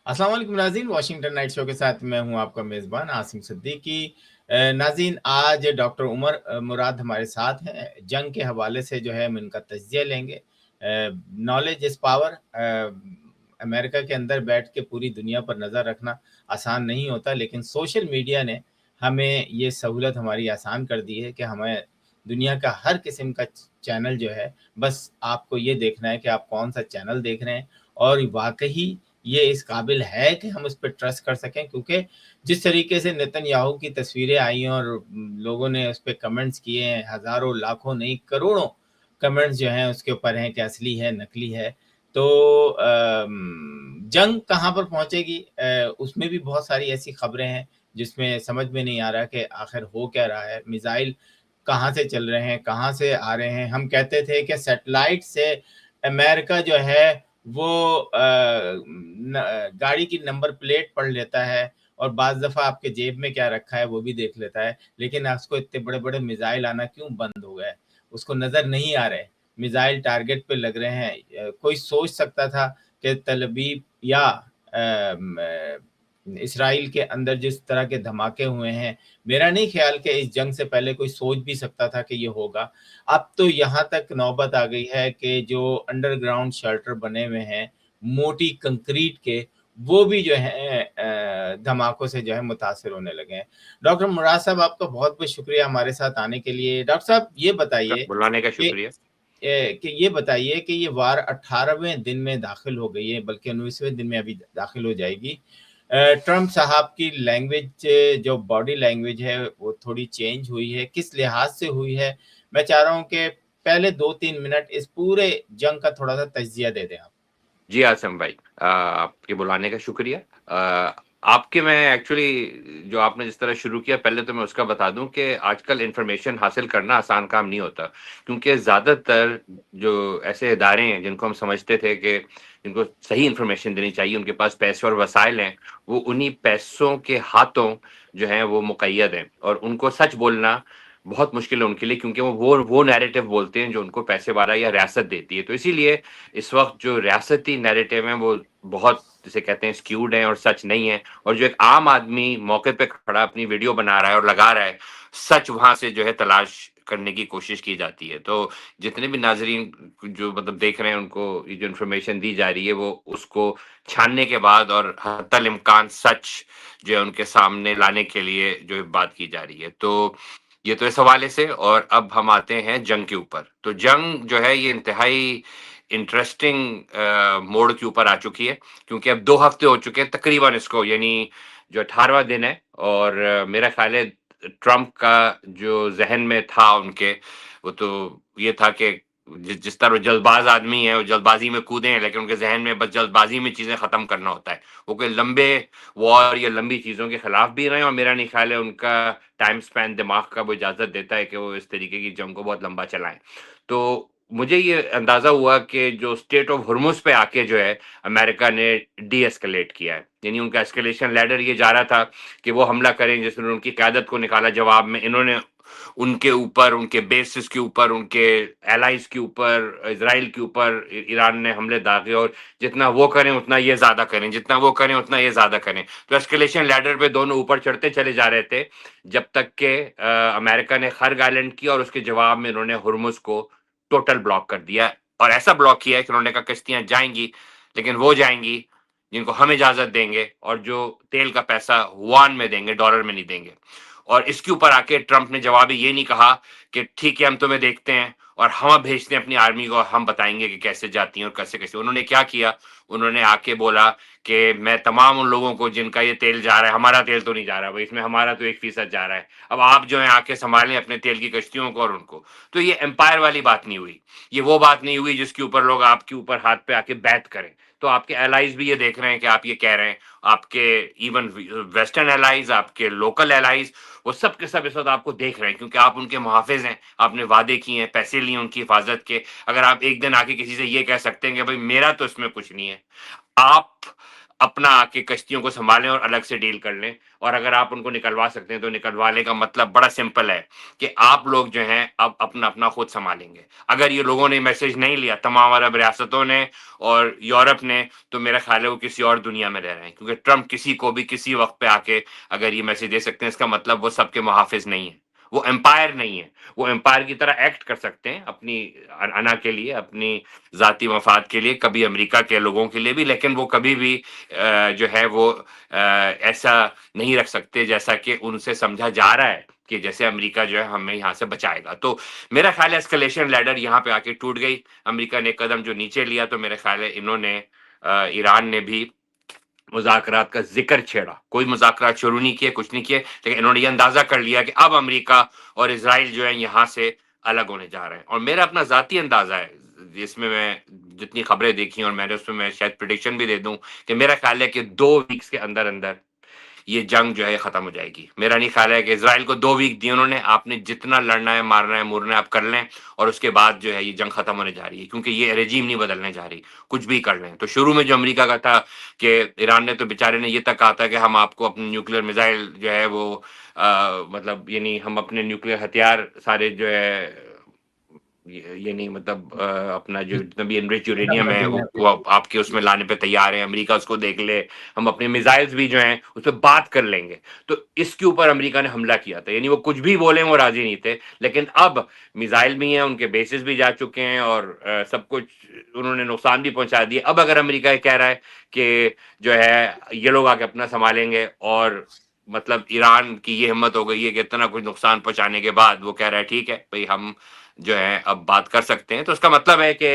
अस्सलाम वालेकुम नाज़रीन, वाशिंगटन नाइट शो के साथ मैं हूं आपका मेज़बान आसिम सिद्दीकी। नाज़रीन, आज डॉक्टर उमर मुराद हमारे साथ हैं। जंग के हवाले से जो है हम इनका तज्ज़िया लेंगे। Knowledge is power. अमेरिका के अंदर बैठ के पूरी दुनिया पर नज़र रखना आसान नहीं होता, लेकिन सोशल मीडिया ने हमें ये सहूलत हमारी आसान कर दी है कि हमें दुनिया का हर किस्म का चैनल जो है, बस आपको ये देखना है कि आप कौन सा चैनल देख रहे हैं और वाक़ई ये इस काबिल है कि हम उस पे ट्रस्ट कर सकें, क्योंकि जिस तरीके से नेतन्याहू की तस्वीरें आई हैं और लोगों ने उस पे कमेंट्स किए हैं, हज़ारों, लाखों नहीं करोड़ों कमेंट्स जो हैं उसके ऊपर हैं कि असली है, नकली है। तो जंग कहाँ पर पहुँचेगी, उसमें भी बहुत सारी ऐसी खबरें हैं जिसमें समझ में नहीं आ रहा कि आखिर हो क्या रहा है। मिसाइल कहाँ से चल रहे हैं, कहाँ से आ रहे हैं। हम कहते थे कि सैटेलाइट से अमेरिका जो है वो गाड़ी की नंबर प्लेट पढ़ लेता है और बाज़ दफ़ा आपके जेब में क्या रखा है वो भी देख लेता है, लेकिन उसको इतने बड़े बड़े मिसाइल आना क्यों बंद हो गए? उसको नज़र नहीं आ रहे, मिसाइल टारगेट पे लग रहे हैं। कोई सोच सकता था कि तल अवीव या इसराइल के अंदर जिस तरह के धमाके हुए हैं, मेरा नहीं ख्याल कि इस जंग से पहले कोई सोच भी सकता था कि ये होगा। अब तो यहाँ तक नौबत आ गई है कि जो अंडरग्राउंड शेल्टर बने हुए हैं, मोटी कंक्रीट के, वो भी जो है धमाकों से जो है मुतासिर होने लगे हैं। डॉक्टर मुराद साहब, आपका बहुत-बहुत शुक्रिया हमारे साथ आने के लिए। डॉक्टर साहब, ये बताइए बुलाने का कि शुक्रिया। ये बताइए कि ये वार 18वें दिन में दाखिल हो गई है, बल्कि 19वें दिन में अभी दाखिल हो जाएगी। ट्रंप साहब की लैंग्वेज, जो बॉडी लैंग्वेज है वो थोड़ी चेंज हुई है, किस लिहाज से हुई है? मैं चाह रहा हूँ कि पहले 2-3 मिनट इस पूरे जंग का थोड़ा-सा तज्ज़िया दे दें आप। जी आसिम भाई, आपके बुलाने का शुक्रिया। आपके मैं एक्चुअली जो आपने जिस तरह शुरू किया, पहले तो मैं उसका बता दूं कि आजकल इंफॉर्मेशन हासिल करना आसान काम नहीं होता, क्योंकि ज़्यादातर जो ऐसे इदारे हैं जिनको हम समझते थे कि जिनको सही इंफॉर्मेशन देनी चाहिए, उनके पास पैसे और वसाइल हैं, वो उन्हीं पैसों के हाथों जो हैं वो मुक़य्यद हैं, और उनको सच बोलना बहुत मुश्किल है उनके लिए, क्योंकि वो नैरेटिव बोलते हैं जो उनको पैसे वाला या रियासत देती है। तो इसीलिए इस वक्त जो रियासती नैरेटिव है वो बहुत, जिसे कहते हैं, स्क्यूड है और सच नहीं है, और जो एक आम आदमी मौके पे खड़ा अपनी वीडियो बना रहा है और लगा रहा है, सच वहां से जो है तलाश करने की कोशिश की जाती है। तो जितने भी नाजरीन जो मतलब देख रहे हैं, उनको ये जो इन्फॉर्मेशन दी जा रही है वो उसको छानने के बाद और हत्तल इम्कान सच जो है उनके सामने लाने के लिए जो बात की जा रही है। तो ये तो इस हवाले से, और अब हम आते हैं जंग के ऊपर। तो जंग जो है ये इंतहाई इंटरेस्टिंग मोड़ के ऊपर आ चुकी है, क्योंकि अब 2 हफ्ते हो चुके हैं तकरीबन इसको, यानी जो 18वां दिन है, और मेरा ख्याल है ट्रंप का जो जहन में था उनके, वो तो ये था कि जिस तरह वो जल्दबाज आदमी है, वो जल्दबाजी में कूदे हैं, लेकिन उनके जहन में बस जल्दबाजी में चीजें खत्म करना होता है। वो कोई लंबे वॉर या लंबी चीजों के खिलाफ भी रहे, और मेरा नहीं ख्याल है उनका टाइम स्पैन दिमाग का वो इजाजत देता है कि वो इस तरीके की जंग को बहुत लंबा चलाएं। तो मुझे ये अंदाजा हुआ कि जो स्टेट ऑफ हुर्मुज पे आके जो है अमेरिका ने डी एस्केलेट किया है, यानी उनका एस्केलेशन लैडर ये जा रहा था कि वो हमला करें, जिसमें उनकी क़यादत को निकाला। जवाब में इन्होंने उनके ऊपर, उनके बेसिस के ऊपर, उनके एलाइज के ऊपर, इजराइल के ऊपर ईरान ने हमले दागे, और जितना वो करें उतना ये ज्यादा करें, जितना वो करें उतना ये ज्यादा करें। तो एस्केलेशन लैडर पे दोनों ऊपर चढ़ते चले जा रहे थे, जब तक के अमेरिका ने खर्ग आइलैंड किया, और उसके जवाब में इन्होंने हुर्मुज को टोटल ब्लॉक कर दिया। और ऐसा ब्लॉक किया है कि उन्होंने कहा कश्तियां जाएंगी, लेकिन वो जाएंगी जिनको हम इजाजत देंगे, और जो तेल का पैसा युआन में देंगे, डॉलर में नहीं देंगे। और इसके ऊपर आके ट्रंप ने जवाब ये नहीं कहा कि ठीक है हम तुम्हें देखते हैं और हम भेजते हैं अपनी आर्मी को, हम बताएंगे कि कैसे जाती हैं और कैसे कैसे। उन्होंने क्या किया, उन्होंने आके बोला कि मैं तमाम उन लोगों को जिनका ये तेल जा रहा है, हमारा तेल तो नहीं जा रहा भाई, इसमें हमारा तो 1% जा रहा है, अब आप जो है आके संभालें अपने तेल की कश्तियों को और उनको। तो ये एम्पायर वाली बात नहीं हुई, ये वो बात नहीं हुई जिसके ऊपर लोग आपके ऊपर हाथ पे आके बैत करें। तो आपके एलाइज भी ये देख रहे हैं कि आप ये कह रहे हैं, आपके इवन वेस्टर्न एलाइज, आपके लोकल एलाइज, वो सब के सब इस वक्त आपको देख रहे हैं, क्योंकि आप उनके मुहाफिज हैं, आपने वादे किए हैं, पैसे लिए उनकी हिफाजत के। अगर आप एक दिन आके किसी से ये कह सकते हैं कि भाई मेरा तो इसमें कुछ नहीं है, आप अपना आके कश्तियों को संभालें और अलग से डील कर लें, और अगर आप उनको निकलवा सकते हैं तो निकलवाने का मतलब बड़ा सिंपल है कि आप लोग जो हैं अब अपना अपना खुद संभालेंगे। अगर ये लोगों ने मैसेज नहीं लिया, तमाम अरब रियासतों ने और यूरोप ने, तो मेरा ख्याल है वो किसी और दुनिया में रह रहे हैं, क्योंकि ट्रंप किसी को भी किसी वक्त पे आके अगर ये मैसेज दे सकते हैं, इसका मतलब वो सबके मुहाफिज नहीं है, वो एम्पायर नहीं है। वो एम्पायर की तरह एक्ट कर सकते हैं अपनी अना के लिए, अपनी जाती मफाद के लिए, कभी अमेरिका के लोगों के लिए भी, लेकिन वो कभी भी जो है वो ऐसा नहीं रख सकते जैसा कि उनसे समझा जा रहा है कि जैसे अमेरिका जो है हमें यहाँ से बचाएगा। तो मेरा ख्याल है एस्केलेशन लैडर यहाँ पे आके टूट गई। अमेरिका ने कदम जो नीचे लिया, तो मेरे ख्याल है इन्होंने ईरान ने भी मुज़ाकरात का ज़िक्र छेड़ा। कोई मुज़ाकरात शुरू नहीं किए, कुछ नहीं किए, लेकिन इन्होंने ये अंदाज़ा कर लिया कि अब अमेरिका और इज़राइल जो है यहाँ से अलग होने जा रहे हैं। और मेरा अपना ज़ाती अंदाज़ा है, जिसमें मैं जितनी खबरें देखी और मैंने उसमें मैं शायद प्रेडिक्शन भी दे दूँ कि मेरा ख़्याल है कि 2 वीक्स के अंदर-अंदर ये जंग जो है खत्म हो जाएगी। मेरा नहीं ख्याल है कि इज़राइल को 2 वीक दिए उन्होंने, आपने जितना लड़ना है, मारना है, मुरना है आप कर लें, और उसके बाद जो है ये जंग खत्म होने जा रही है, क्योंकि ये रेजीम नहीं बदलने जा रही, कुछ भी कर लें। तो शुरू में जो अमेरिका का था कि ईरान ने तो बेचारे ने ये तक कहा था कि हम आपको अपने न्यूक्लियर मिसाइल जो है वो मतलब यानी हम अपने न्यूक्लियर हथियार सारे जो है ये नहीं मतलब अपना जो जितना भी एनरिच खत्म यूरेनियम कर है देंगे वो आपके उसमें लाने पे तैयार है, अमेरिका उसको देख ले, हम अपने मिसाइल्स भी जो हैं उस पे बात कर लेंगे। तो इसके ऊपर अमेरिका ने हमला किया था, यानी वो कुछ भी बोले वो राजी नहीं थे, लेकिन अब मिसाइल भी हैं, उनके बेसिस भी जा चुके हैं और सब कुछ उन्होंने नुकसान भी पहुंचा दिए। अब अगर अमेरिका ये कह रहा है कि जो है ये लोग आके अपना संभालेंगे, और मतलब ईरान की ये हिम्मत हो गई है कि इतना कुछ नुकसान पहुंचाने के बाद वो कह रहा है ठीक है भाई हम जो है अब बात कर सकते हैं, तो इसका मतलब है कि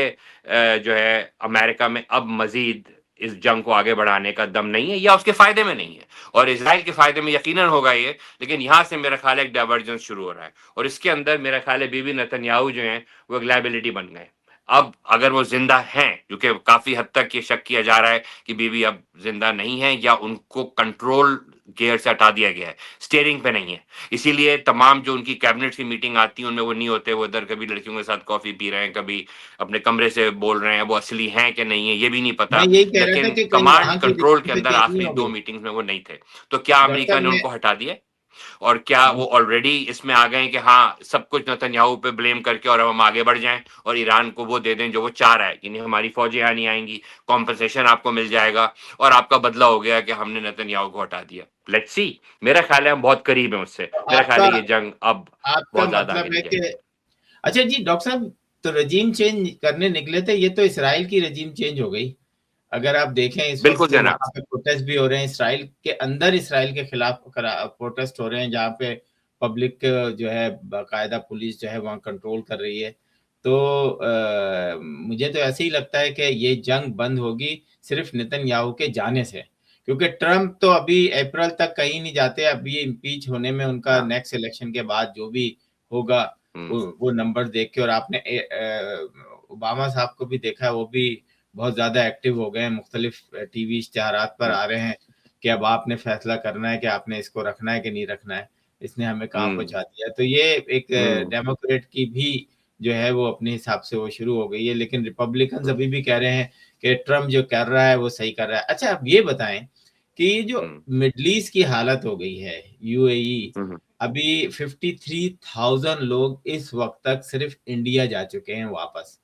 जो है अमेरिका में अब मजीद इस जंग को आगे बढ़ाने का दम नहीं है, या उसके फायदे में नहीं है, और इसराइल के फायदे में यकीनन होगा ये। लेकिन यहाँ से मेरा ख्याल है एक डाइवर्जेंस शुरू हो रहा है, और इसके अंदर मेरा ख्याल है बीबी नेतन्याहू जो है वो एक लायबिलिटी बन गए। अब अगर वो जिंदा हैं, क्योंकि काफी हद तक ये शक किया जा रहा है कि बीबी अब जिंदा नहीं है, या उनको कंट्रोल गियर से हटा दिया गया है, स्टीयरिंग पे नहीं है, इसीलिए तमाम जो उनकी कैबिनेट की मीटिंग आती है उनमें वो नहीं होते, वो इधर कभी लड़कियों के साथ कॉफी पी रहे हैं, कभी अपने कमरे से बोल रहे हैं, वो असली हैं कि नहीं है ये भी नहीं मैं पता, यही कह रहा था लेकिन कि कहीं कमांड वहां की कंट्रोल के रिक्ति अंदर चेंज नहीं आखिरी हो 2 गई। मीटिंग्स में वो नहीं थे। तो क्या डॉक्टर अमेरिका साहब ने मैं उनको हटा दिया, और क्या वो ऑलरेडी इसमें आ गए हैं कि हाँ सब कुछ नेतन्याहू पे ब्लेम करके और अब हम आगे बढ़ जाएं और ईरान को वो दे दें जो वो चाह रहा है, यानी हमारी फौजें यहाँ नहीं आएंगी, कॉम्पनसेशन आपको मिल जाएगा, और आपका बदला हो गया कि हमने नेतन्याहू को हटा दिया। लेट्स सी, मेरा ख्याल है हम बहुत करीब हैं उससे, तो मेरा ख्याल आपका है ये जंग अब आपका बहुत ज्यादा आगे मतलब है नहीं कि जाएगी। अच्छा जी डॉक्टर साहब, तो रजीम चेंज करने निकले थे, ये तो इसराइल की रजीम चेंज हो गई। अगर आप देखें इस वक्त बिल्कुल जो जनाब। वहां पे प्रोटेस्ट भी हो रहे हैं, इसराइल के अंदर इसराइल के खिलाफ प्रोटेस्ट हो रहे हैं, जहाँ पे पब्लिक जो है बाकायदा पुलिस जो है वहाँ कंट्रोल कर रही है। तो मुझे तो ऐसे ही लगता है कि ये जंग बंद होगी सिर्फ नेतन्याहू के जाने से, क्योंकि ट्रम्प तो अभी अप्रैल तक कहीं नहीं जाते, अभी इम्पीच होने में उनका हाँ। नेक्स्ट इलेक्शन के बाद जो भी होगा वो नंबर देख के। और आपने ओबामा साहब को भी देखा है, वो भी बहुत ज्यादा एक्टिव हो गए हैं, मुख्तलिफ टीवी इश्तिहारात पर आ रहे हैं कि अब आपने फैसला करना है कि आपने इसको रखना है कि नहीं रखना है, इसने हमें कहाँ पहुंचा दिया। तो ये एक डेमोक्रेट की भी जो है वो अपने हिसाब से वो शुरू हो गई है, लेकिन रिपब्लिकन अभी भी कह रहे हैं कि ट्रम्प जो कर रहा है वो सही कर रहा है। अच्छा अब ये बताएं कि जो मिडल ईस्ट की हालत हो गई है, यूएई, अभी 53,000 लोग इस वक्त तक सिर्फ इंडिया जा चुके हैं वापस,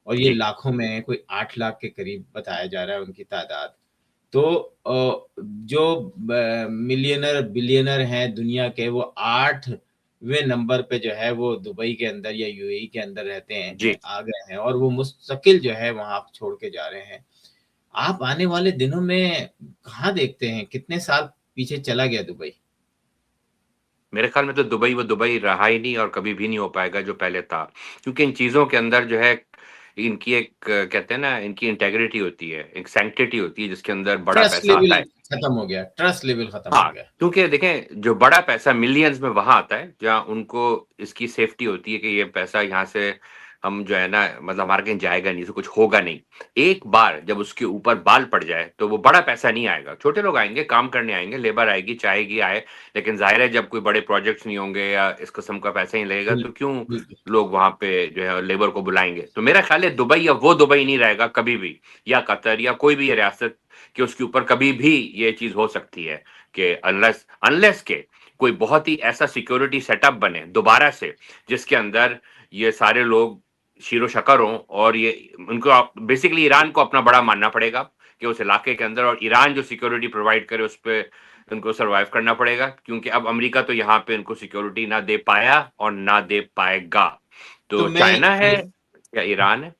और ये लाखों में कोई 8 लाख के करीब बताया जा रहा है उनकी तादाद। तो जो मिलियनर बिलियनर हैं दुनिया के, वो 8वें नंबर पे जो है वो दुबई के अंदर या यूएई के अंदर रहते हैं, आ गए हैं, और वो मुस्तकिल जो है वहां छोड़ के जा रहे हैं। आप आने वाले दिनों में कहाँ देखते हैं, कितने साल पीछे चला गया दुबई? मेरे ख्याल में तो दुबई वो दुबई रहा ही नहीं और कभी भी नहीं हो पाएगा जो पहले था, क्योंकि इन चीज़ों के अंदर जो है इनकी एक कहते हैं ना इनकी इंटेग्रिटी होती है, एक सैंक्टिटी होती है जिसके अंदर बड़ा ट्रस्ट पैसा आता लेवल है। खत्म हो गया, ट्रस्ट लेवल खत्म हो हाँ, गया। क्योंकि देखें जो बड़ा पैसा मिलियंस में वहां आता है जहां उनको इसकी सेफ्टी होती है कि ये पैसा यहाँ से हम जो है ना मतलब हमारा कहीं जाएगा नहीं, तो कुछ होगा नहीं। एक बार जब उसके ऊपर बाल पड़ जाए तो वो बड़ा पैसा नहीं आएगा, छोटे लोग आएंगे, काम करने आएंगे, लेबर आएगी, चाहेगी आए, लेकिन जाहिर है जब कोई बड़े प्रोजेक्ट्स नहीं होंगे या इस किस्म का पैसा ही लगेगा तो क्यों बिल्कुल। लोग वहां पे जो है लेबर को बुलाएंगे। तो मेरा ख्याल है दुबई या वो दुबई नहीं रहेगा कभी भी, या कतर या कोई भी ये रियासत कि उसके ऊपर कभी भी ये चीज हो सकती है कि अनलेस अनलेस के कोई बहुत ही ऐसा सिक्योरिटी सेटअप बने दोबारा से, जिसके अंदर ये सारे लोग शीरो शकर हों, और ये उनको बेसिकली ईरान को अपना बड़ा मानना पड़ेगा कि उस इलाके के अंदर, और ईरान जो सिक्योरिटी प्रोवाइड करे उस पर उनको सरवाइव करना पड़ेगा, क्योंकि अब अमेरिका तो यहाँ पे उनको सिक्योरिटी ना दे पाया और ना दे पाएगा। तो तो चाइना है या ईरान है?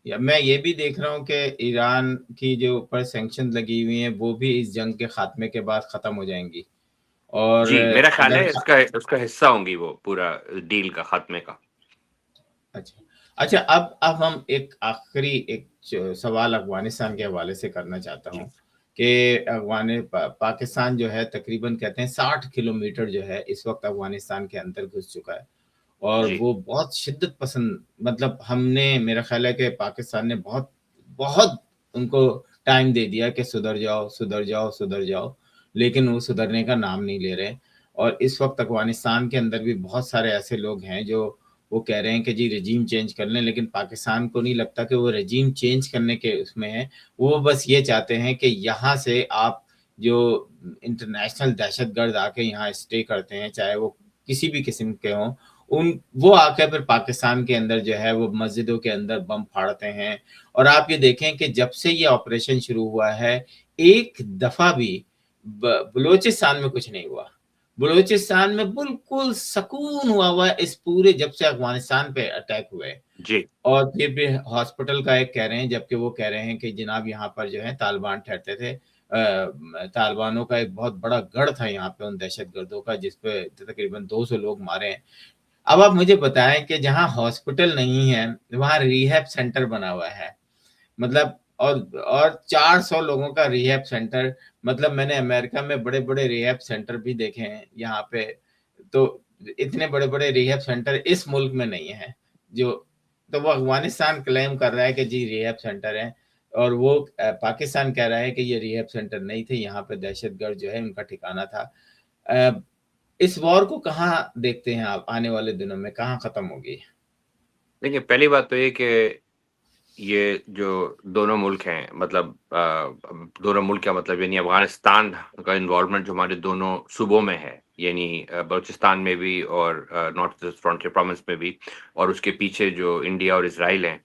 मैं ये भी देख रहा हूँ कि ईरान की जो ऊपर सैंक्शन लगी हुई हैं वो भी इस जंग के खात्मे के बाद खत्म हो जाएंगी। और जी, मेरा ख्याल अगर है इसका उसका हिस्सा होंगी वो पूरा डील का, खात्मे का। अच्छा, अच्छा, अब हम एक आखिरी एक सवाल अफगानिस्तान के हवाले से करना चाहता जी हूँ कि पाकिस्तान जो है तकरीबन कहते हैं 60 किलोमीटर जो है इस वक्त अफगानिस्तान के अंदर घुस चुका है। और जी वो बहुत शिद्दत पसंद, मतलब हमने, मेरा ख्याल है कि पाकिस्तान ने बहुत बहुत उनको टाइम दे दिया कि सुधर जाओ, सुधर जाओ, सुधर जाओ, लेकिन वो सुधरने का नाम नहीं ले रहे। और इस वक्त अफगानिस्तान के अंदर भी बहुत सारे ऐसे लोग हैं जो वो कह रहे हैं कि जी रजीम चेंज कर लें, लेकिन पाकिस्तान को नहीं लगता कि वो रजीम चेंज करने के उसमें है। वो बस ये चाहते हैं कि यहाँ से आप जो इंटरनेशनल दहशतगर्द आके यहाँ स्टे करते हैं, चाहे वो किसी भी किस्म के हों, उन वो आके फिर पाकिस्तान के अंदर जो है वो मस्जिदों के अंदर बम फाड़ते हैं। और आप ये देखें कि जब से ये ऑपरेशन शुरू हुआ है, एक दफा भी बलूचिस्तान में कुछ नहीं हुआ। बलूचिस्तान में बिल्कुल सुकून हुआ है इस पूरे, जब से अफगानिस्तान पे अटैक हुए। जी और फिर भी हॉस्पिटल का एक कह रहे हैं, जबकि वो कह रहे हैं कि जनाब यहाँ पर जो है तालिबान ठहरते थे। तालिबानों का एक बहुत बड़ा गढ़ था यहाँ पे उन दहशतगर्दों का, जिसपे तकरीबन 200 लोग मारे हैं। अब आप मुझे बताएं कि जहाँ हॉस्पिटल नहीं है वहाँ रिहैब सेंटर बना हुआ है, मतलब और 400 लोगों का रिहैब सेंटर। मतलब मैंने अमेरिका में बड़े बड़े रिहैब सेंटर भी देखे हैं यहाँ पे, तो इतने बड़े बड़े रिहैब सेंटर इस मुल्क में नहीं है जो। तो वो अफगानिस्तान क्लेम कर रहा है कि जी रिहैब सेंटर है, और वो पाकिस्तान कह रहा है कि ये रिहैब सेंटर नहीं थे, यहाँ पे दहशतगर्द जो है उनका ठिकाना था। अ, इस वॉर को कहाँ देखते हैं आप, आने वाले दिनों में कहाँ खत्म होगी? देखिए, पहली बात तो ये कि ये जो दोनों मुल्क हैं, मतलब दोनों मुल्क क्या मतलब, यानी अफ़गानिस्तान का इन्वॉल्वमेंट जो हमारे दोनों सूबों में है, यानी बलूचिस्तान में भी और नॉर्थ ईस्ट फ्रंटियर प्रोविंस में भी, और उसके पीछे जो इंडिया और इज़राइल हैं,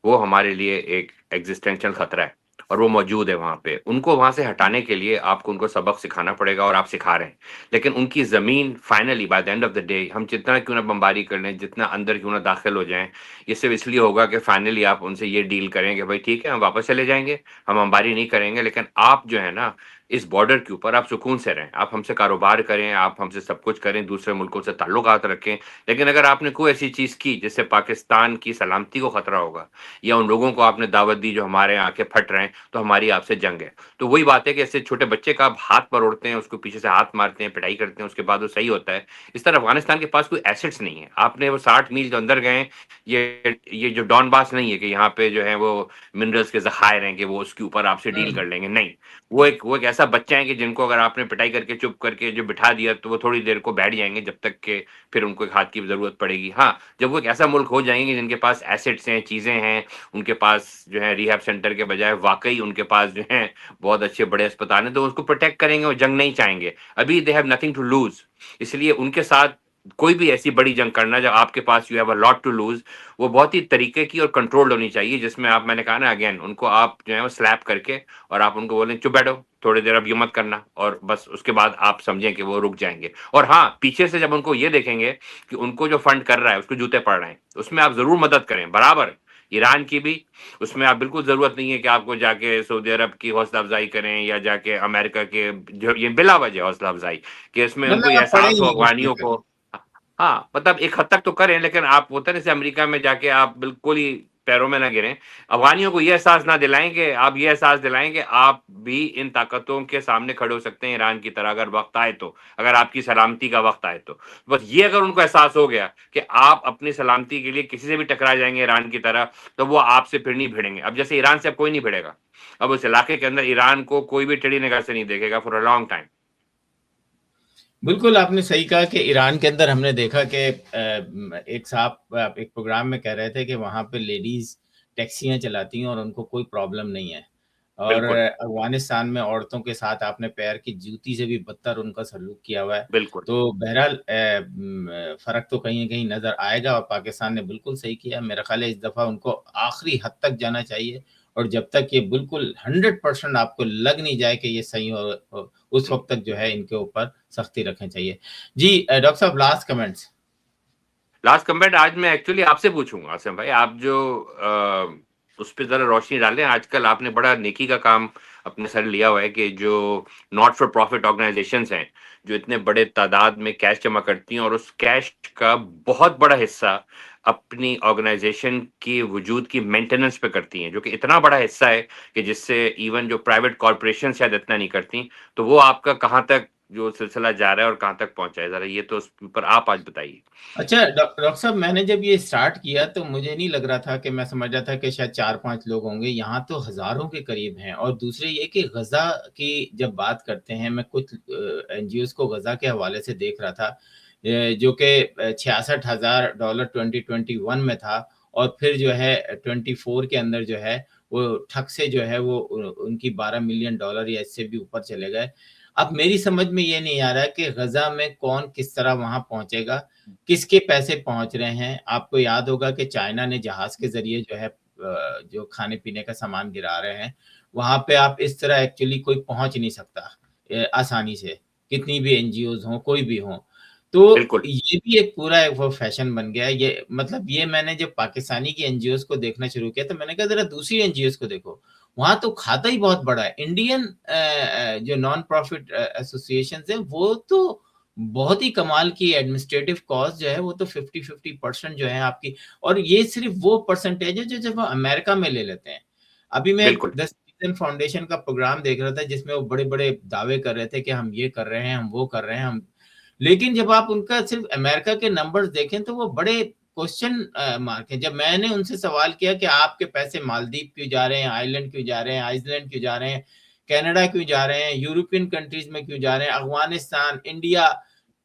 वो हमारे लिए एक एक्जिस्टेंशियल खतरा है, और वो मौजूद है वहाँ पे। उनको वहाँ से हटाने के लिए आपको उनको सबक सिखाना पड़ेगा, और आप सिखा रहे हैं। लेकिन उनकी ज़मीन finally by the end of the day, हम जितना क्यों ना बमबारी कर लें, जितना अंदर क्यों ना दाखिल हो जाएँ, ये सिर्फ इसलिए होगा कि फाइनली आप उनसे ये डील करें कि भाई ठीक है, हम वापस चले जाएँगे, हम बमबारी नहीं करेंगे, लेकिन आप जो है ना, इस बॉर्डर के ऊपर आप सुकून से रहें, आप हमसे कारोबार करें, आप हमसे सब कुछ करें, दूसरे मुल्कों से ताल्लुकात रखें। लेकिन अगर आपने कोई ऐसी चीज़ की जिससे पाकिस्तान की सलामती को खतरा होगा, या उन लोगों को आपने दावत दी जो हमारे आँखें फट रहे हैं, तो हमारी आपसे जंग है। तो वही बात है कि ऐसे छोटे बच्चे का आप हाथ मरोड़ते हैं, उसको पीछे से हाथ मारते हैं, पिटाई करते हैं, उसके बाद वो सही होता है। इस तरह अफ़गानिस्तान के पास कोई एसेट्स नहीं है। आपने वो 60 मील जो अंदर गए, ये जो डॉनबास नहीं है कि यहाँ पे जो है वो मिनरल्स के ज़खायर हैं कि वो उसके ऊपर आपसे डील कर लेंगे, नहीं। वो एक ऐसा बच्चा है कि जिनको अगर आपने पिटाई करके चुप करके जो बिठा दिया, तो वो थोड़ी देर को बैठ जाएँगे, जब तक कि फिर उनको एक हाथ की ज़रूरत पड़ेगी। हाँ, जब वो एक ऐसा मुल्क हो जाएँगे जिनके पास एसेट्स हैं, चीज़ें हैं, उनके पास जो है रिहैब सेंटर के बजाय वाक़ई उनके पास जो है बहुत अच्छे बड़े अस्पताल हैं, तो उसको प्रोटेक्ट करेंगे, वो जंग नहीं चाहेंगे। अभी they have nothing to lose, इसलिए उनके साथ कोई भी ऐसी बड़ी जंग करना जब आपके पास you have a lot to lose, वो बहुत ही तरीके की और कंट्रोल्ड होनी चाहिए, जिसमें आप, मैंने कहा ना अगेन, उनको आप जो है वो स्लैप करके और आप उनको बोलें चुप बैठो, थोड़ी देर अब ये मत करना, और बस उसके बाद आप समझें कि वो रुक जाएँगे। और हाँ, पीछे से जब उनको ये देखेंगे कि उनको जो फंड कर रहा है उसको जूते पड़ रहे हैं, उसमें आप ज़रूर मदद करें बराबर, ईरान की भी। उसमें आप बिल्कुल ज़रूरत नहीं है कि आपको जाके सऊदी अरब की हौसला अफ़ज़ाई करें, या जाके अमेरिका के जो ये बिला वजह हौसला अफ़ज़ाई, कि इसमें उनको मतलब ये आप पढ़े एहसास ही हो नहीं कुछ अफ़गानियों लेकर। को। हाँ, मतलब एक हद तक तो करें, लेकिन आप होता है जैसे अमेरिका में जाके आप बिल्कुल ही पैरों में ना गिरें, अफगानियों को ये एहसास ना दिलाएं कि आप ये एहसास दिलाएं कि आप भी इन ताकतों के सामने खड़े हो सकते हैं ईरान की तरह, अगर वक्त आए तो, अगर आपकी सलामती का वक्त आए तो। बस ये अगर उनको एहसास हो गया कि आप अपनी सलामती के लिए किसी से भी टकरा जाएंगे ईरान की तरह, तो वो आपसे फिर नहीं भिड़ेंगे। अब जैसे ईरान से अब कोई नहीं भिड़ेगा, अब उस इलाके के अंदर ईरान को कोई भी टेढ़ी निगाह से नहीं देखेगा फॉर अ लॉन्ग टाइम। बिल्कुल आपने सही कहा कि ईरान के अंदर हमने देखा कि एक साहब एक प्रोग्राम में कह रहे थे कि वहाँ पे लेडीज टैक्सियां चलाती हैं और उनको कोई प्रॉब्लम नहीं है, और बिल्कुल अफगानिस्तान में औरतों के साथ आपने पैर की जूती से भी बदतर उनका सलूक किया हुआ है। बिल्कुल तो बहरहाल फर्क तो कहीं ना कहीं नजर आएगा, और पाकिस्तान ने बिल्कुल सही किया। मेरा ख्याल है इस दफा उनको आखिरी हद तक जाना चाहिए, और जब तक ये बिल्कुल 100% आपको लग नहीं जाए कि ये सही हो, उस वक्त तक जो है इनके ऊपर सख्ती रखनी चाहिए। जी डॉक्टर साहब, लास्ट कमेंट्स। लास्ट कमेंट आज मैं एक्चुअली आपसे पूछूंगा आसिम भाई, आप जो उस पर जरा रोशनी डालें। आजकल आपने बड़ा नेकी का काम अपने सर लिया हुआ है कि जो नॉट फॉर प्रॉफिट ऑर्गेनाइजेशंस हैं, जो इतने बड़े तादाद में कैश जमा करती हैं और उस कैश का बहुत बड़ा हिस्सा अपनी ऑर्गेनाइजेशन की वजूद की मेंटेनेंस पे करती हैं, जो कि इतना बड़ा हिस्सा है कि जिससे इवन जो प्राइवेट कॉरपोरेशन शायद इतना नहीं करती। तो वो आपका कहाँ तक जो सिलसिला जा रहा है और कहाँ तक पहुंचा है, जरा ये तो उस पर आप आज बताइए। अच्छा डॉक्टर साहब, मैंने जब ये स्टार्ट किया तो मुझे नहीं लग रहा था कि, मैं समझ रहा था कि शायद 4-5 लोग होंगे, यहाँ तो हजारों के करीब हैं। और दूसरे ये कि गजा की जब बात करते हैं, मैं कुछ एनजीओ को गजा के हवाले से देख रहा था, जो कि $66,000 2021 में था, और फिर जो है 24 के अंदर जो है वो ठग से जो है वो उनकी $12 मिलियन या इससे भी ऊपर चले गए। अब मेरी समझ में ये नहीं आ रहा है कि गजा में कौन किस तरह वहां पहुंचेगा, किसके पैसे पहुंच रहे हैं। आपको याद होगा कि चाइना ने जहाज के जरिए जो है जो खाने पीने का सामान गिरा रहे हैं, वहां पे आप इस तरह एक्चुअली कोई पहुंच नहीं सकता आसानी से, कितनी भी एनजीओज हों, कोई भी हो। तो बिल्कुल ये भी एक पूरा एक वो फैशन बन गया है। ये मतलब ये मैंने जब पाकिस्तानी की एनजीओज को देखना शुरू किया तो मैंने कहा जरा दूसरी एनजीओज को देखो, वहां तो खाता ही बहुत बड़ा है। इंडियन जो नॉन प्रॉफिट एसोसिएशन है वो तो बहुत ही कमाल की एडमिनिस्ट्रेटिव कॉस्ट जो है वो तो 50-50% जो है आपकी। और ये सिर्फ वो परसेंटेज है जो जब अमेरिका में ले लेते हैं। अभी मैं एक बिल्कुल 10 फाउंडेशन का प्रोग्राम देख रहा था जिसमें वो बड़े बड़े दावे कर रहे थे कि हम ये कर रहे हैं, हम वो कर रहे हैं, हम, लेकिन जब आप उनका सिर्फ अमेरिका के नंबर्स देखें तो वो बड़े क्वेश्चन मार्क है। जब मैंने उनसे सवाल किया कि आपके पैसे मालदीव क्यों जा रहे हैं, आइलैंड क्यों जा रहे हैं, आइसलैंड क्यों जा रहे हैं, कनाडा क्यों जा रहे हैं, यूरोपियन कंट्रीज में क्यों जा रहे हैं, अफगानिस्तान, इंडिया,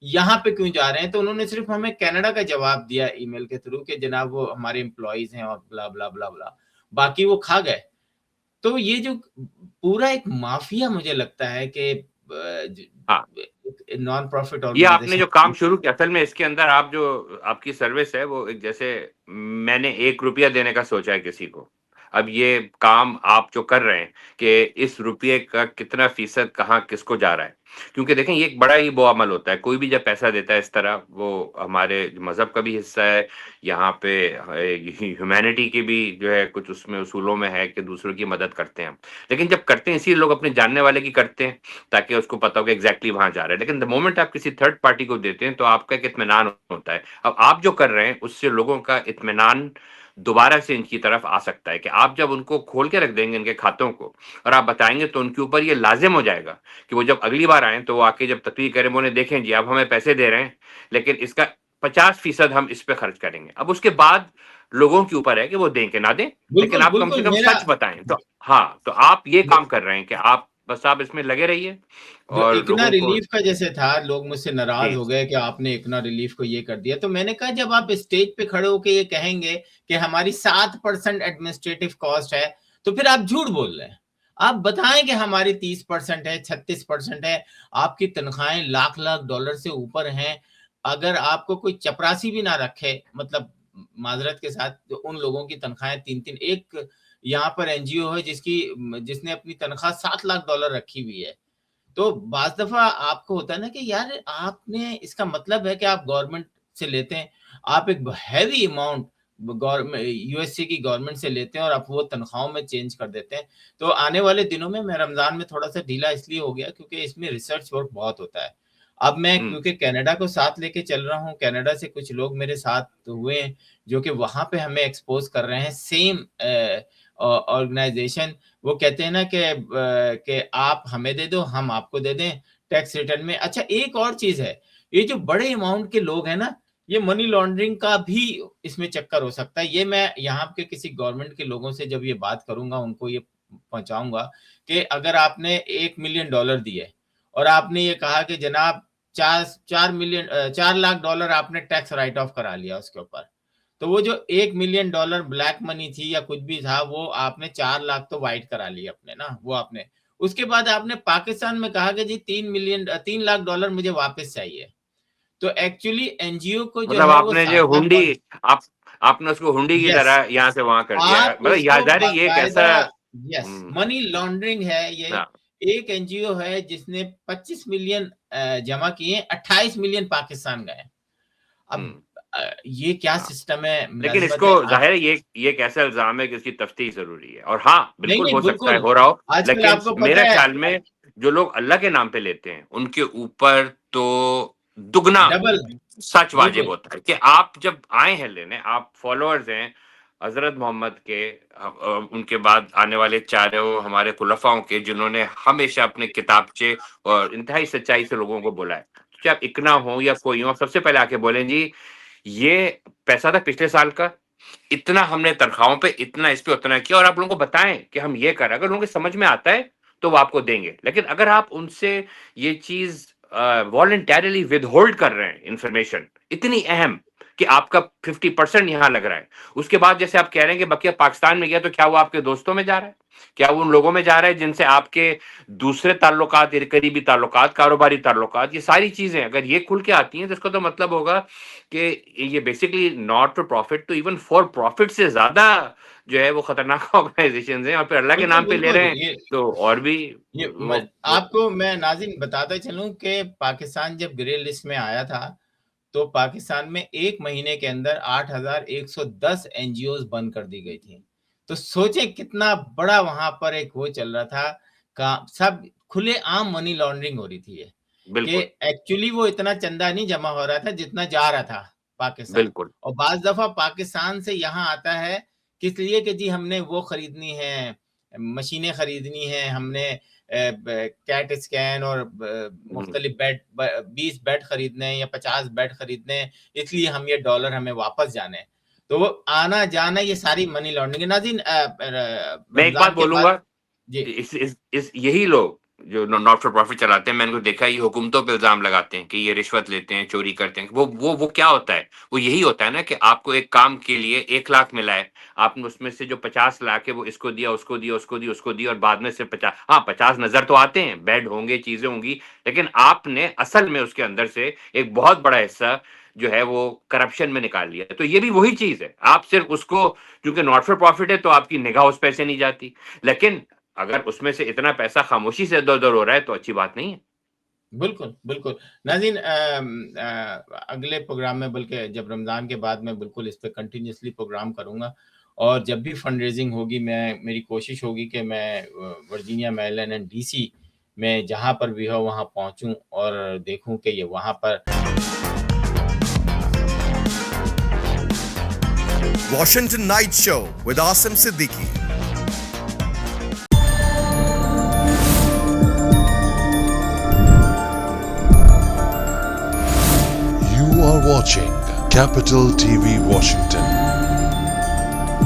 यहाँ पे क्यों जा रहे हैं, तो उन्होंने सिर्फ हमें कनाडा का जवाब दिया ईमेल के थ्रू कि जनाब वो हमारे एम्प्लॉइज हैं और ब्ला ब्ला ब्ला ब्ला, बाकी वो खा गए। तो ये जो पूरा एक माफिया मुझे लगता है कि हाँ, नॉन प्रॉफिट ये आपने जो ऑर्गेनाइजेशन। काम शुरू किया, असल में इसके अंदर आप जो आपकी सर्विस है वो एक, जैसे मैंने 1 रुपया देने का सोचा है किसी को, अब ये काम आप जो कर रहे हैं कि इस रुपये का कितना फीसद कहाँ किसको जा रहा है, क्योंकि देखें ये एक बड़ा ही वो अमल होता है। कोई भी जब पैसा देता है इस तरह, वो हमारे मजहब का भी हिस्सा है, यहाँ पे ह्यूमैनिटी की भी जो है कुछ उसमें उसूलों में है कि दूसरों की मदद करते हैं हम। लेकिन जब करते हैं इसी लोग अपने जानने वाले की करते हैं ताकि उसको पता हो कि एग्जैक्टली वहां जा रहा है। लेकिन द मोमेंट आप किसी थर्ड पार्टी को देते हैं तो आपका एक इत्मीनान होता है। अब आप जो कर रहे हैं उससे लोगों का इत्मीनान दोबारा से इनकी तरफ आ सकता है कि आप जब उनको खोल के रख देंगे इनके खातों को और आप बताएंगे, तो उनके ऊपर ये लाजिम हो जाएगा कि वो जब अगली बार आए तो वो आके जब तकरीर करें, बोले देखें जी आप हमें पैसे दे रहे हैं लेकिन इसका 50% हम इस पे खर्च करेंगे। अब उसके बाद लोगों के ऊपर है कि वो दें कि ना दें, लेकिन बिल्कुल आप कम से बिल्कुल कम मेरा, सच बताएं। तो हाँ, तो आप ये काम कर रहे हैं कि आप बस आप इसमें लगे रहिए जो और इकना लोगों को। रिलीफ का जैसे था, लोग मुझसे नाराज जी हो गए कि आपने इकना रिलीफ को ये कर दिया। तो मैंने कहा जब आप स्टेज पे खड़े होके ये कहेंगे कि हमारी 7% एडमिनिस्ट्रेटिव कॉस्ट है, तो फिर आप झूठ बोल रहे हैं। आप बताएं कि हमारी 30% है, 36% है, आपकी तनख्वाहें लाख लाख डॉलर से ऊपर हैं। अगर आपको कोई चपरासी भी ना रखे, मतलब माजरत के साथ, तो उन लोगों की तनख्वाहें 3-3, एक यहाँ पर एनजीओ है जिसने अपनी तनख्वाह $7 लाख रखी हुई है। तो बाज दफा आपको होता है ना कि यार आपने, इसका मतलब है कि आप गवर्नमेंट से लेते हैं, आप एक हैवी अमाउंट गवर्नमेंट यूएसए की गवर्नमेंट से लेते हैं और आप वो तनख्वाहों में चेंज कर देते हैं। तो आने वाले दिनों में, मैं रमजान में थोड़ा सा ढीला इसलिए हो गया क्योंकि इसमें रिसर्च वर्क बहुत होता है। अब मैं क्योंकि कनाडा को साथ लेके चल रहा हूँ, कनाडा से कुछ लोग मेरे साथ हुए हैं जो कि वहां पे हमें एक्सपोज कर रहे हैं, सेम ऑर्गेनाइजेशन। वो कहते हैं ना कि आप हमें दे दो, हम आपको दे दें टैक्स रिटर्न में। अच्छा, एक और चीज है, ये जो बड़े अमाउंट के लोग हैं ना, ये मनी लॉन्ड्रिंग का भी इसमें चक्कर हो सकता है। ये मैं यहाँ के किसी गवर्नमेंट के लोगों से जब ये बात करूंगा, उनको ये पहुंचाऊंगा कि अगर आपने $1 मिलियन दिए और आपने ये कहा कि जनाब 4 लाख डॉलर आपने टैक्स राइट ऑफ करा लिया उसके ऊपर, तो वो जो $1 मिलियन ब्लैक मनी थी या कुछ भी था, वो आपने 4 लाख तो वाइट करा लिया अपने ना, वो आपने। उसके बाद आपने पाकिस्तान में कहा कि जी $3 लाख मुझे वापस चाहिए। तो एक्चुअली एनजीओ को जो मतलब है वो आपने जो 7 लाख हुंडी, आप आपने उसको हुंडी की यस, तरह यहाँ से वहां कर दिया है। आप मतलब उसको यादारी ये एक ऐसा बाकायदा, यस, मनी लॉन्ड्रिंग है ये। हाँ, एक एनजीओ है जिसने 25 मिलियन जमा किए, 28 मिलियन पाकिस्तान गए। अब ये क्या हाँ। सिस्टम है, लेकिन मुलाजिमत इसको है आप। जाहिर है ये एक ऐसा इल्जाम है कि इसकी तफ्तीश जरूरी है, और हाँ नहीं बिल्कुल नहीं, हो सकता है बिल्कुल। हो रहा हो, आजकल लेकिन आपको मेरे पता है ख्याल में जो लोग अल्लाह के नाम पे लेते हैं उनके ऊपर तो दुगना डबल, सच वाजिब बिल्कुल होता है कि आप जब आए हैं लेने, आप फॉलोअर्स हैं हजरत मोहम्मद के, उनके बाद आने वाले चारों हमारे खुलफाओं के, जिन्होंने हमेशा अपने किताबचे और इंतहाई सच्चाई से लोगों को बोला है। चाहे आप इकना हो या कोई हो, सबसे पहले आके बोलें जी ये पैसा था पिछले साल का, इतना हमने तनख्वाहों पे, इतना इस पे, उतना किया, और आप लोगों को बताएं कि हम ये कर रहे हैं। अगर लोगों को समझ में आता है तो वो आपको देंगे, लेकिन अगर आप उनसे ये चीज वॉलंटरली विद होल्ड कर रहे हैं इंफॉर्मेशन इतनी अहम कि आपका 50% यहां लग रहा है, उसके बाद जैसे आप कह रहे हैं कि बकिया पाकिस्तान में गया, तो क्या वो आपके दोस्तों में जा रहा है? क्या वो उन लोगों में जा रहा है जिनसे आपके दूसरे ताल्लुकात, करीबी ताल्लुकात, कारोबारी ताल्लुकात, ये सारी चीजें अगर ये खुल के आती हैं तो इसका तो मतलब होगा कि ये बेसिकली नॉट फॉर प्रॉफिट, तो इवन फॉर प्रॉफिट से ज्यादा जो है वो खतरनाक ऑर्गेनाइजेशन हैं, और फिर अल्लाह के बिल्कुल नाम पे ले रहे बिल्कुल। हैं तो और भी ये वो आपको मैं नाज़रीन बताता चलूं कि पाकिस्तान जब ग्रे लिस्ट में आया था, तो पाकिस्तान में 1 महीने के अंदर 8,110 एनजीओज बंद कर दी गई थी। तो सोचें कितना बड़ा वहां पर एक वो चल रहा था, का सब खुले आम मनी लॉन्ड्रिंग हो रही थी ये, कि बिल्कुल एक्चुअली वो इतना चंदा नहीं जमा हो रहा था जितना जा रहा था पाकिस्तान। बिल्कुल और बाज दफा पाकिस्तान से यहाँ आता है किस लिए कि जी हमने वो खरीदनी है, मशीनें खरीदनी है, हमने कैट स्कैन और मुख्तलिफ बेड, 20 बेड खरीदने हैं या 50 बेड खरीदने हैं, इसलिए हम ये डॉलर हमें वापस जाने हैं। तो वो आना जाना ये सारी मनी लॉन्ड्रिंग है। नाज़रीन, मैं एक बात रमजान के बाद बोलूंगा, जी इस यही लोग जो नॉट फॉर प्रॉफिट चलाते हैं, मैंने उनको देखा है, ये हुकूमतों पे इल्जाम लगाते हैं कि ये रिश्वत लेते हैं, चोरी करते हैं। वो क्या होता है? वो यही होता है ना कि आपको एक काम के लिए 1 लाख मिला है, आपने उसमें से जो 50 लाख है वो इसको दिया, उसको दिया, उसको दिया, उसको दिया, और बाद में से 50, हाँ 50 नजर तो आते हैं, बेड होंगे, चीजें होंगी, लेकिन आपने असल में उसके अंदर से एक बहुत बड़ा हिस्सा जो है वो करप्शन में निकाल लिया। तो ये भी वही चीज है, आप सिर्फ उसको, क्योंकि नॉट फॉर प्रॉफिट है तो आपकी निगाह उस पैसे नहीं जाती, लेकिन अगर उसमें से इतना पैसा खामोशी से इधर-उधर हो रहा है तो अच्छी बात नहीं है। बिल्कुल बिल्कुल। नाज़रीन, अगले प्रोग्राम में, बल्कि जब रमज़ान के बाद, मैं बिल्कुल इस पे कंटिन्यूसली प्रोग्राम करूंगा, और जब भी फंड रेजिंग होगी, मेरी कोशिश होगी कि मैं वर्जीनिया, मैरीलैंड एंड डीसी में जहां पर भी हो वहां पहुंचूं और देखूं कि ये वहां पर Washington Night Show with Asim Siddiqui. You are watching Capital TV Washington.